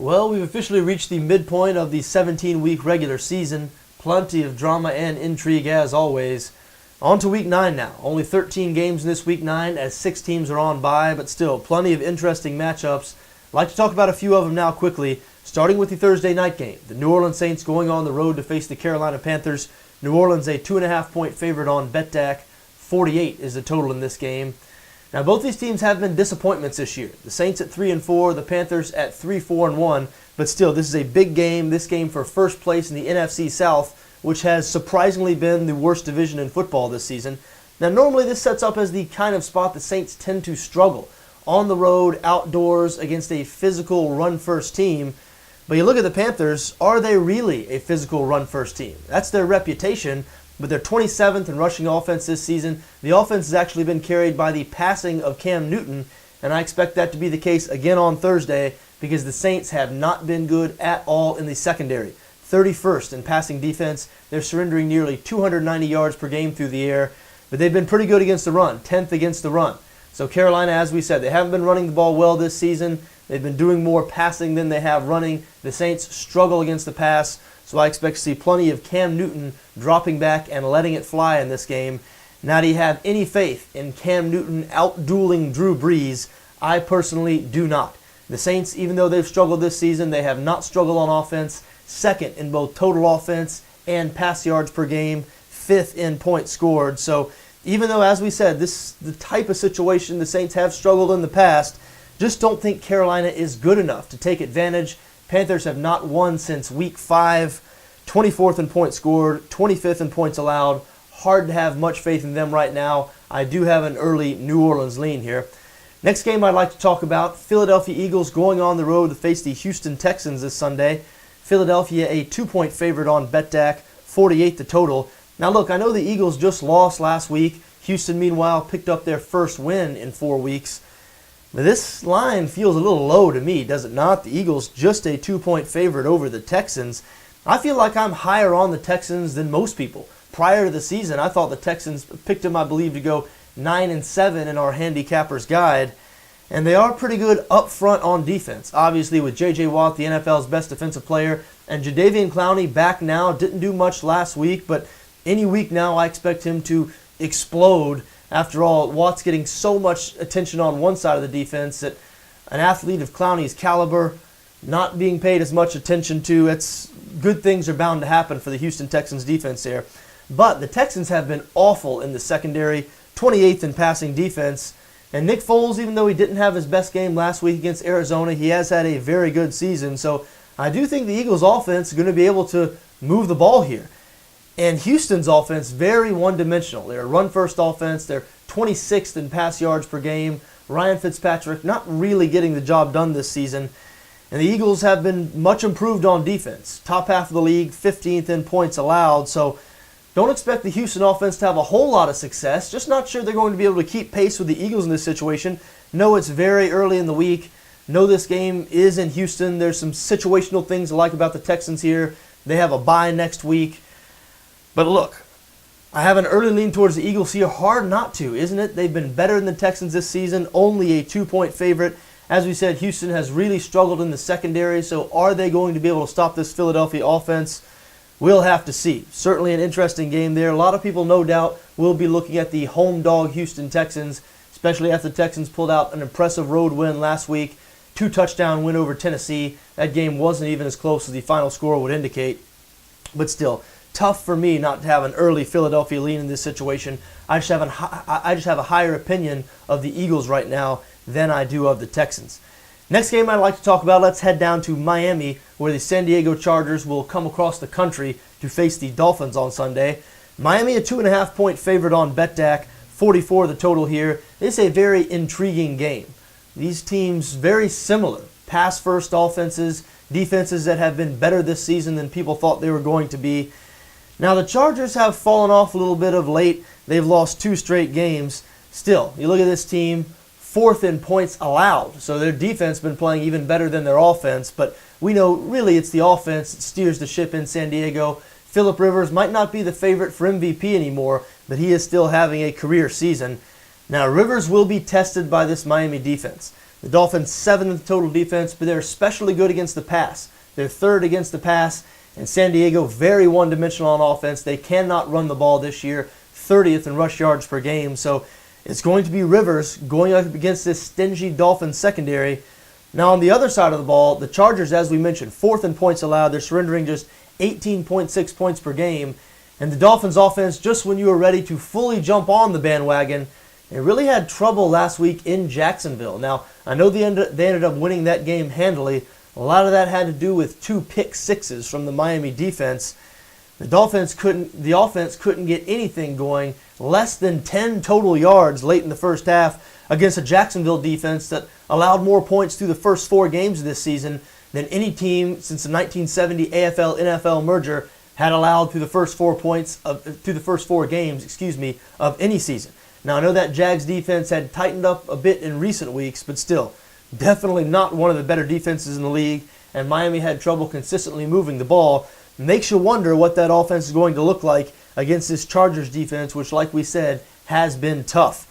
Well, we've officially reached the midpoint of the 17-week regular season. Plenty of drama and intrigue as always. On to week 9 now. Only 13 games in this week 9 as 6 teams are on bye, but still plenty of interesting matchups. I'd like to talk about a few of them now quickly, starting with the Thursday night game. The New Orleans Saints going on the road to face the Carolina Panthers. New Orleans a 2.5-point favorite on BETDAQ. 48 is the total in this game. Now, both these teams have been disappointments this year. The Saints at 3-4, the Panthers at 3-4-1. But still, this is a big game. This game for first place in the NFC South, which has surprisingly been the worst division in football this season. Now, normally this sets up as the kind of spot the Saints tend to struggle. On the road, outdoors, against a physical run-first team. But you look at the Panthers, are they really a physical run-first team? That's their reputation. But they're 27th in rushing offense this season. The offense has actually been carried by the passing of Cam Newton, and I expect that to be the case again on Thursday because the Saints have not been good at all in the secondary. 31st in passing defense. They're surrendering nearly 290 yards per game through the air, but they've been pretty good against the run, 10th against the run. So Carolina, as we said, they haven't been running the ball well this season. They've been doing more passing than they have running. The Saints struggle against the pass. So I expect to see plenty of Cam Newton dropping back and letting it fly in this game. Now, do you have any faith in Cam Newton out-dueling Drew Brees? I personally do not. The Saints, even though they've struggled this season, they have not struggled on offense. Second in both total offense and pass yards per game. 5th in points scored. So even though, as we said, this is the type of situation the Saints have struggled in the past, just don't think Carolina is good enough to take advantage. Panthers have not won since week 5, 24th in points scored, 25th in points allowed. Hard to have much faith in them right now. I do have an early New Orleans lean here. Next game I'd like to talk about, Philadelphia Eagles going on the road to face the Houston Texans this Sunday. Philadelphia a 2-point favorite on BETDAQ, 48 the total. Now look, I know the Eagles just lost last week. Houston, meanwhile, picked up their first win in 4 weeks. This line feels a little low to me, does it not? The Eagles just a 2-point favorite over the Texans. I feel like I'm higher on the Texans than most people. Prior to the season, I thought the Texans picked them, I believe, to go 9-7 in our handicapper's guide. And they are pretty good up front on defense. Obviously, with J.J. Watt, the NFL's best defensive player, and Jadeveon Clowney back now. Didn't do much last week, but any week now I expect him to explode. After all, Watt's getting so much attention on one side of the defense that an athlete of Clowney's caliber not being paid as much attention to, good things are bound to happen for the Houston Texans defense there. But the Texans have been awful in the secondary, 28th in passing defense. And Nick Foles, even though he didn't have his best game last week against Arizona, he has had a very good season. So I do think the Eagles' offense is going to be able to move the ball here. And Houston's offense, very one-dimensional. They're a run-first offense. They're 26th in pass yards per game. Ryan Fitzpatrick not really getting the job done this season. And the Eagles have been much improved on defense. Top half of the league, 15th in points allowed. So don't expect the Houston offense to have a whole lot of success. Just not sure they're going to be able to keep pace with the Eagles in this situation. No, it's very early in the week. No, this game is in Houston. There's some situational things I like about the Texans here. They have a bye next week. But look, I have an early lean towards the Eagles here. Hard not to, isn't it? They've been better than the Texans this season. Only a 2-point favorite. As we said, Houston has really struggled in the secondary. So are they going to be able to stop this Philadelphia offense? We'll have to see. Certainly an interesting game there. A lot of people, no doubt, will be looking at the home dog Houston Texans, especially after the Texans pulled out an impressive road win last week. 2-touchdown win over Tennessee. That game wasn't even as close as the final score would indicate. But still, tough for me not to have an early Philadelphia lean in this situation. I just have a higher opinion of the Eagles right now than I do of the Texans. Next game I'd like to talk about, let's head down to Miami, where the San Diego Chargers will come across the country to face the Dolphins on Sunday. Miami a 2.5-point favorite on BETDAQ, 44 the total here. This is a very intriguing game. These teams very similar. Pass-first offenses, defenses that have been better this season than people thought they were going to be. Now the Chargers have fallen off a little bit of late. They've lost 2 straight games. Still, you look at this team, 4th in points allowed. So their defense has been playing even better than their offense. But we know really it's the offense that steers the ship in San Diego. Phillip Rivers might not be the favorite for MVP anymore, but he is still having a career season. Now Rivers will be tested by this Miami defense. The Dolphins 7th total defense, but they're especially good against the pass. They're 3rd against the pass, and San Diego very one-dimensional on offense. They cannot run the ball this year, 30th in rush yards per game. So it's going to be Rivers going up against this stingy Dolphins secondary. Now on the other side of the ball, the Chargers, as we mentioned, 4th in points allowed. They're surrendering just 18.6 points per game. And the Dolphins offense, just when you were ready to fully jump on the bandwagon, they really had trouble last week in Jacksonville. Now, I know they ended up winning that game handily. A lot of that had to do with 2 pick sixes from the Miami defense. The offense couldn't get anything going, less than 10 total yards late in the first half against a Jacksonville defense that allowed more points through the first 4 games of this season than any team since the 1970 AFL-NFL merger had allowed through the first 4 games of any season. Now, I know that Jags defense had tightened up a bit in recent weeks, but still, definitely not one of the better defenses in the league, and Miami had trouble consistently moving the ball. Makes you wonder what that offense is going to look like against this Chargers defense, which, like we said, has been tough.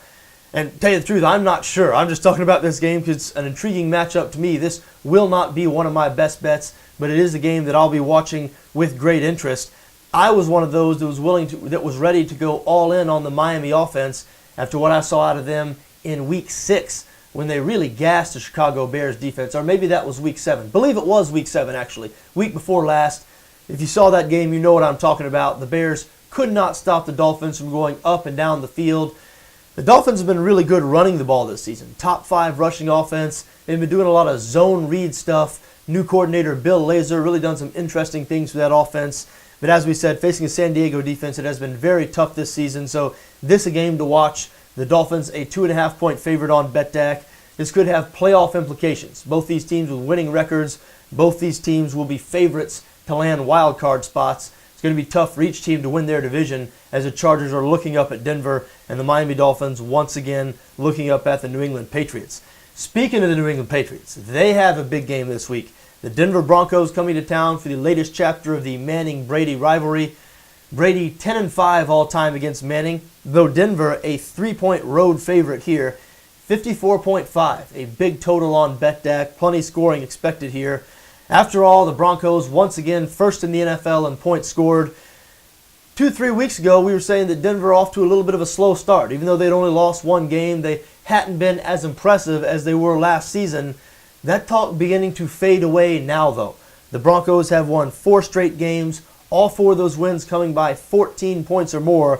And to tell you the truth, I'm not sure. I'm just talking about this game because it's an intriguing matchup to me. This will not be one of my best bets, but it is a game that I'll be watching with great interest. I was one of those that was ready to go all in on the Miami offense after what I saw out of them in Week 6 when they really gassed the Chicago Bears defense. Or maybe that was Week 7. I believe it was Week 7, actually. Week before last. If you saw that game, you know what I'm talking about. The Bears could not stop the Dolphins from going up and down the field. The Dolphins have been really good running the ball this season. Top 5 rushing offense. They've been doing a lot of zone read stuff. New coordinator Bill Lazor really done some interesting things with that offense. But as we said, facing a San Diego defense, it has been very tough this season. So this is a game to watch. The Dolphins, a 2.5-point favorite on BETDAQ. This could have playoff implications. Both these teams with winning records. Both these teams will be favorites to land wild card spots. It's going to be tough for each team to win their division as the Chargers are looking up at Denver and the Miami Dolphins once again looking up at the New England Patriots. Speaking of the New England Patriots, they have a big game this week. The Denver Broncos coming to town for the latest chapter of the Manning-Brady rivalry. Brady 10-5 all-time against Manning, though Denver a 3-point road favorite here. 54.5, a big total on BETDAQ. Plenty scoring expected here. After all, the Broncos once again first in the NFL in points scored. 2-3 weeks ago, we were saying that Denver off to a little bit of a slow start. Even though they'd only lost 1 game, they hadn't been as impressive as they were last season. That talk beginning to fade away now, though. The Broncos have won 4 straight games, all 4 of those wins coming by 14 points or more.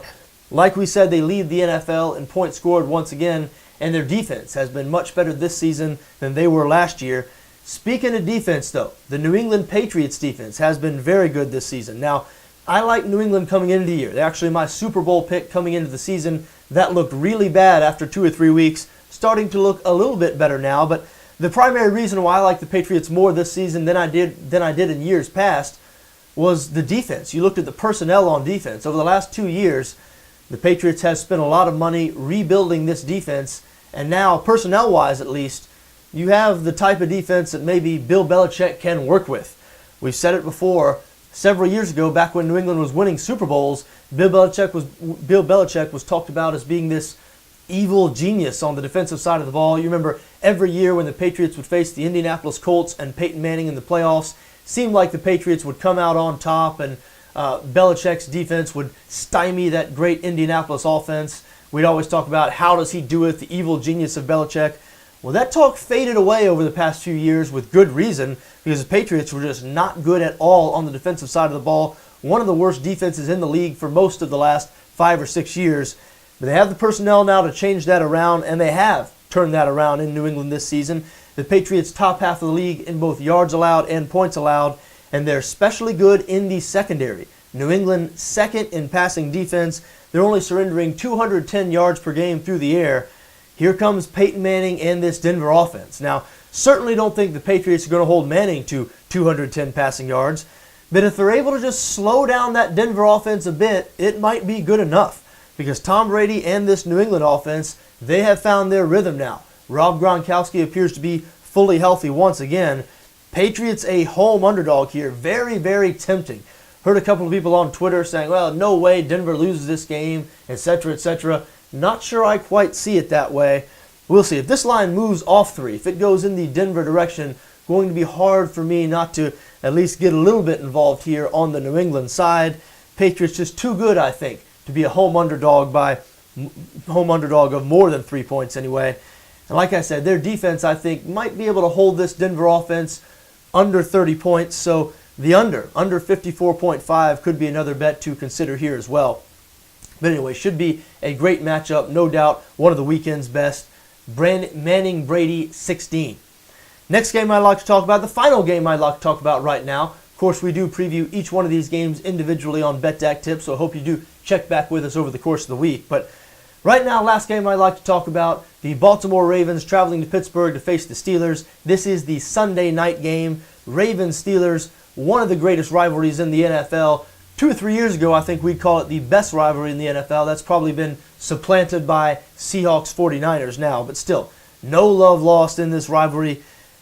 Like we said, they lead the NFL in points scored once again, and their defense has been much better this season than they were last year. Speaking of defense, though, the New England Patriots defense has been very good this season. Now, I like New England coming into the year. They're actually my Super Bowl pick coming into the season. That looked really bad after 2 or 3 weeks, starting to look a little bit better now, but the primary reason why I like the Patriots more this season than I did in years past was the defense. You looked at the personnel on defense. Over the last 2 years, the Patriots have spent a lot of money rebuilding this defense, and now, personnel-wise at least, you have the type of defense that maybe Bill Belichick can work with. We've said it before. Several years ago, back when New England was winning Super Bowls, Bill Belichick was talked about as being this evil genius on the defensive side of the ball. You remember every year when the Patriots would face the Indianapolis Colts and Peyton Manning in the playoffs, seemed like the Patriots would come out on top and Belichick's defense would stymie that great Indianapolis offense. We'd always talk about how does he do it, the evil genius of Belichick. Well, that talk faded away over the past few years with good reason because the Patriots were just not good at all on the defensive side of the ball. One of the worst defenses in the league for most of the last 5 or 6 years. But they have the personnel now to change that around, and they have turned that around in New England this season. The Patriots top half of the league in both yards allowed and points allowed, and they're especially good in the secondary. New England second in passing defense. They're only surrendering 210 yards per game through the air. Here comes Peyton Manning and this Denver offense. Now, certainly don't think the Patriots are going to hold Manning to 210 passing yards, but if they're able to just slow down that Denver offense a bit, it might be good enough. Because Tom Brady and this New England offense, they have found their rhythm now. Rob Gronkowski appears to be fully healthy once again. Patriots a home underdog here. Very, very tempting. Heard a couple of people on Twitter saying, well, no way Denver loses this game, etc., etc. Not sure I quite see it that way. we'll see. If this line moves off 3, if it goes in the Denver direction, going to be hard for me not to at least get a little bit involved here on the New England side. Patriots just too good, I think, to be a home underdog of more than 3 points anyway. And like I said, their defense, I think, might be able to hold this Denver offense under 30 points. So the under 54.5 could be another bet to consider here as well. But anyway, should be a great matchup, no doubt. One of the weekend's best. Manning Brady 16. Next game I'd like to talk about, the final game I'd like to talk about right now. Of course, we do preview each one of these games individually on BETDAQ Tips, so I hope you do check back with us over the course of the week. But right now, last game I'd like to talk about, the Baltimore Ravens traveling to Pittsburgh to face the Steelers. This is the Sunday night game. Ravens-Steelers, one of the greatest rivalries in the NFL. 2 or 3 years ago, I think we'd call it the best rivalry in the NFL. That's probably been supplanted by Seahawks-49ers now, but still, no love lost in this rivalry.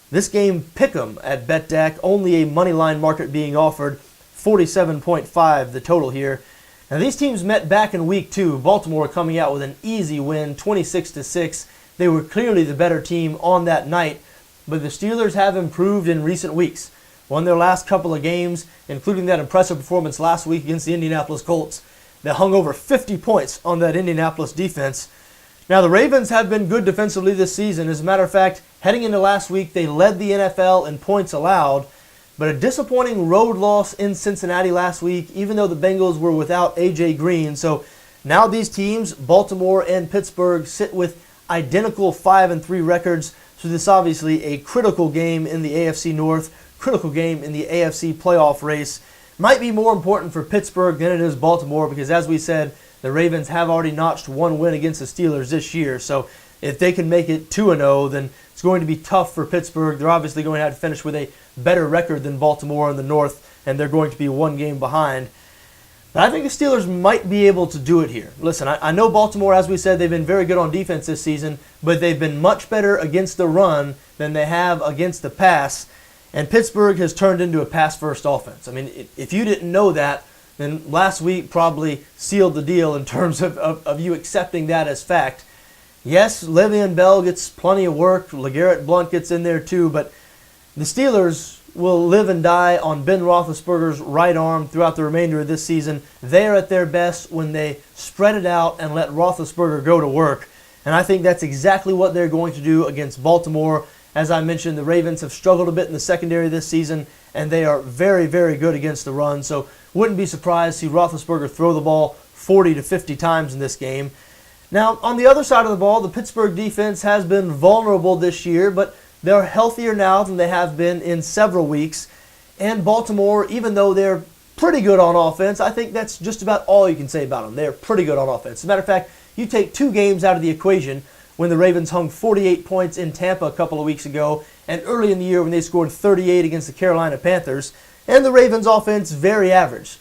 This game, pick'em at BETDAQ, only a money line market being offered, 47.5 the total here. Now these teams met back in week 2. Baltimore coming out with an easy win, 26-6. They were clearly the better team on that night, but the Steelers have improved in recent weeks. Won their last couple of games, including that impressive performance last week against the Indianapolis Colts. They hung over 50 points on that Indianapolis defense. Now, the Ravens have been good defensively this season. As a matter of fact, heading into last week, they led the NFL in points allowed. But a disappointing road loss in Cincinnati last week, even though the Bengals were without A.J. Green. So now these teams, Baltimore and Pittsburgh, sit with identical 5-3 records. So this is obviously a critical game in the AFC North, critical game in the AFC playoff race. Might be more important for Pittsburgh than it is Baltimore because, as we said, the Ravens have already notched one win against the Steelers this year. So if they can make it 2-0, then it's going to be tough for Pittsburgh. They're obviously going to have to finish with a better record than Baltimore in the North, and they're going to be one game behind. But I think the Steelers might be able to do it here. Listen, I know Baltimore, as we said, they've been very good on defense this season, but they've been much better against the run than they have against the pass. And Pittsburgh has turned into a pass-first offense. I mean, if you didn't know that, then last week probably sealed the deal in terms of you accepting that as fact. Yes, Le'Veon Bell gets plenty of work. LeGarrette Blount gets in there too, but the Steelers will live and die on Ben Roethlisberger's right arm throughout the remainder of this season. They are at their best when they spread it out and let Roethlisberger go to work. And I think that's exactly what they're going to do against Baltimore. As I mentioned, the Ravens have struggled a bit in the secondary this season, and they are very, very good against the run. So wouldn't be surprised to see Roethlisberger throw the ball 40 to 50 times in this game. Now, on the other side of the ball, the Pittsburgh defense has been vulnerable this year, but they're healthier now than they have been in several weeks. And Baltimore, even though they're pretty good on offense, I think that's just about all you can say about them. They're pretty good on offense. As a matter of fact, you take 2 games out of the equation when the Ravens hung 48 points in Tampa a couple of weeks ago, and early in the year when they scored 38 against the Carolina Panthers. And the Ravens' offense, very average.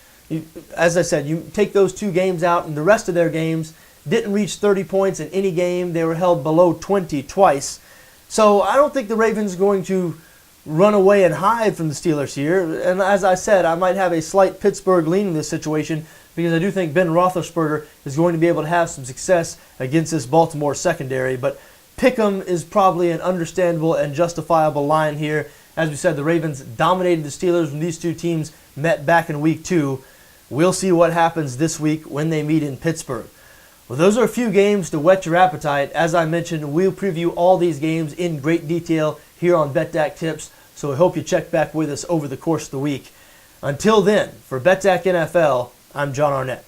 As I said, you take those 2 games out, and the rest of their games didn't reach 30 points in any game. They were held below 20 twice. So I don't think the Ravens are going to run away and hide from the Steelers here. And as I said, I might have a slight Pittsburgh lean in this situation because I do think Ben Roethlisberger is going to be able to have some success against this Baltimore secondary. But pick'em is probably an understandable and justifiable line here. As we said, the Ravens dominated the Steelers when these 2 teams met back in week 2. We'll see what happens this week when they meet in Pittsburgh. Well, those are a few games to whet your appetite. As I mentioned, we'll preview all these games in great detail here on BETDAQ Tips, so I hope you check back with us over the course of the week. Until then, for BETDAQ NFL, I'm John Arnette.